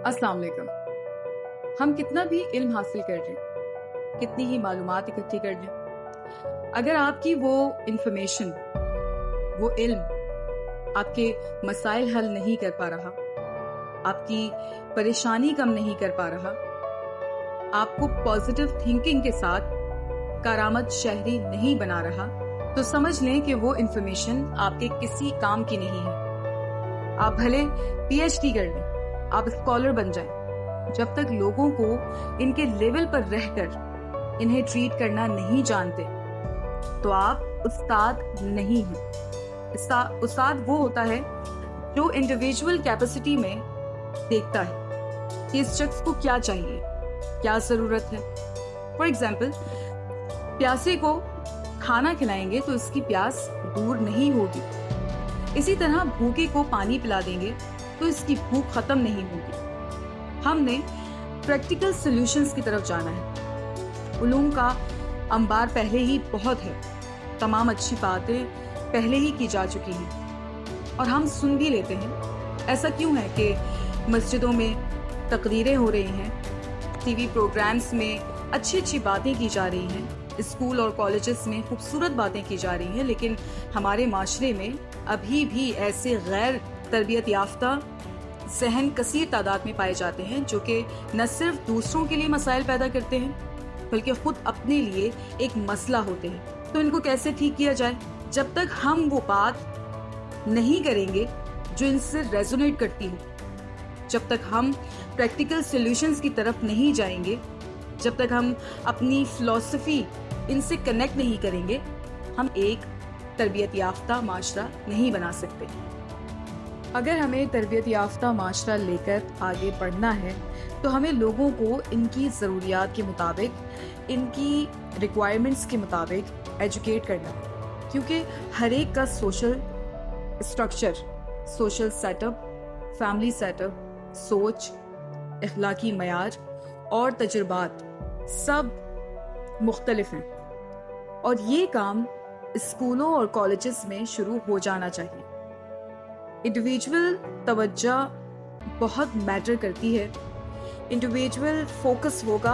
अस्सलाम वालेकुम। हम कितना भी इल्म हासिल कर लें, कितनी ही मालूमात इकट्ठी कर लें, अगर आपकी वो इंफॉर्मेशन, वो इल्म आपके मसाइल हल नहीं कर पा रहा, आपकी परेशानी कम नहीं कर पा रहा, आपको पॉजिटिव थिंकिंग के साथ कारामद शहरी नहीं बना रहा, तो समझ लें कि वो इंफॉर्मेशन आपके किसी काम की नहीं है। आप भले PhD कर लें, आप स्कॉलर बन जाएं, जब तक लोगों को इनके लेवल पर रहकर इन्हें ट्रीट करना नहीं जानते, तो आप उस्ताद नहीं हैं। उस्ताद वो होता है जो इंडिविजुअल कैपेसिटी में देखता है कि इस शख्स को क्या चाहिए, क्या जरूरत है। फॉर एग्जाम्पल, प्यासे को खाना खिलाएंगे तो इसकी प्यास दूर नहीं होगी। इसी तरह भूखे को पानी पिला देंगे तो इसकी भूख खत्म नहीं होगी। हमने प्रैक्टिकल सॉल्यूशंस की तरफ जाना है। उलूम का अंबार पहले ही बहुत है, तमाम अच्छी बातें पहले ही की जा चुकी हैं और हम सुन भी लेते हैं। ऐसा क्यों है कि मस्जिदों में तकरीरें हो रही हैं, TV प्रोग्राम्स में अच्छी अच्छी बातें की जा रही हैं, स्कूल और कॉलेजेस में खूबसूरत बातें की जा रही हैं, लेकिन हमारे माशरे में अभी भी ऐसे गैर तरबियत याफ्ता ज़हन कसीर तादाद में पाए जाते हैं जो कि न सिर्फ दूसरों के लिए मसाइल पैदा करते हैं बल्कि खुद अपने लिए एक मसला होते हैं। तो इनको कैसे ठीक किया जाए? जब तक हम वो बात नहीं करेंगे जो इनसे रेजोनेट करती हो, जब तक हम प्रैक्टिकल सॉल्यूशंस की तरफ नहीं जाएंगे, जब तक हम अपनी फिलॉसफी इनसे कनेक्ट नहीं करेंगे, हम एक तरबियत याफ्ता माशरा नहीं बना सकते। अगर हमें तरबियत याफ्ता माशरा लेकर आगे बढ़ना है तो हमें लोगों को इनकी ज़रूरियात के मुताबिक, इनकी रिक्वायरमेंट्स के मुताबिक एजुकेट करना है, क्योंकि हर एक का social structure, social setup, family setup, सोच, इखलाकी मयार और तजुर्बात सब मुख्तलिफ हैं और ये काम स्कूलों और कॉलेजेस में शुरू हो जाना चाहिए। इंडिविजुअल तवज्जो बहुत मैटर करती है। इंडिविजुअल फोकस होगा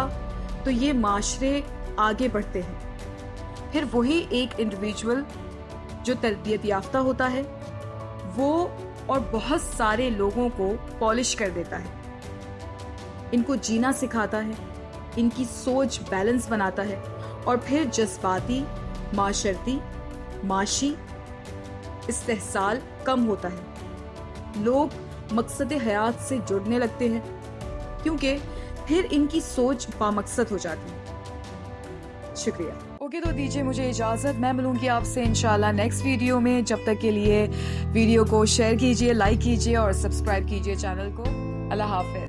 तो ये माशरे आगे बढ़ते हैं। फिर वही एक इंडिविजुअल जो तरबियत याफ्ता होता है वो और बहुत सारे लोगों को पॉलिश कर देता है, इनको जीना सिखाता है, इनकी सोच बैलेंस बनाता है और फिर जज्बाती, माशरती, माशी इस्तेहसाल कम होता है। लोग मकसद हयात से जुड़ने लगते हैं क्योंकि फिर इनकी सोच बामकसद हो जाती है। शुक्रिया। ओके, तो दीजिए मुझे इजाज़त। मैं मिलूंगी आपसे इंशाल्लाह नेक्स्ट वीडियो में। जब तक के लिए वीडियो को शेयर कीजिए, लाइक कीजिए और सब्सक्राइब कीजिए चैनल को। अल्लाह हाफ़िज़।